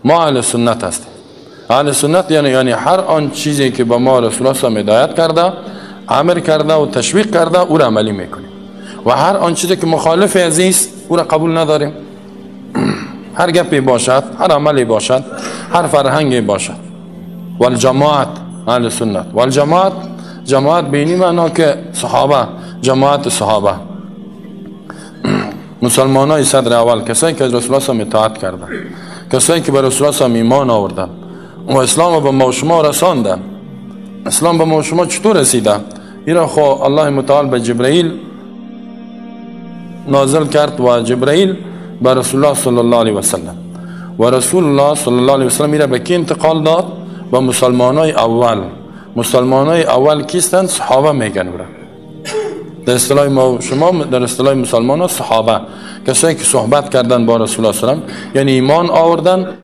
ما اهل سنت هستیم. اهل سنت یعنی هر آن چیزی که با ما رسول الله صلی الله علیه و آله هدایت کرده، امر کرده و تشویق کرده او را عملی میکنیم و هر آن چیزی که مخالف عزیز او را قبول نداریم. هر گپی باشد، هر عملی باشد، هر فرهنگی باشد. والجماعت اهل سنت. والجماعت جماعت بینی معنا که صحابه، جماعت صحابه، مسلمانای صدر اول، کسایی که رسول الله صلی الله علیه و آله اطاعت کردند، کسایی که به رسول الله صلی الله علیه و آله ایمان آوردند و اسلام به ما و شما رساندند. اسلام به ما و شما چطور رسیده؟ اینا خو الله متعال به جبرئیل نازل کرد و جبرئیل به رسول الله صلی الله علیه و سلم و رسول الله صلی الله علیه و سلم اینا به کی انتقال داد؟ به مسلمانای اول. مسلمانای اول کیستند؟ صحابه میگن. برا در اصطلاح ما شما، در اصطلاح مسلمانان صحابه، کسایی که صحبت کردن با رسول الله صلی الله علیه و سلم، یعنی ایمان آوردن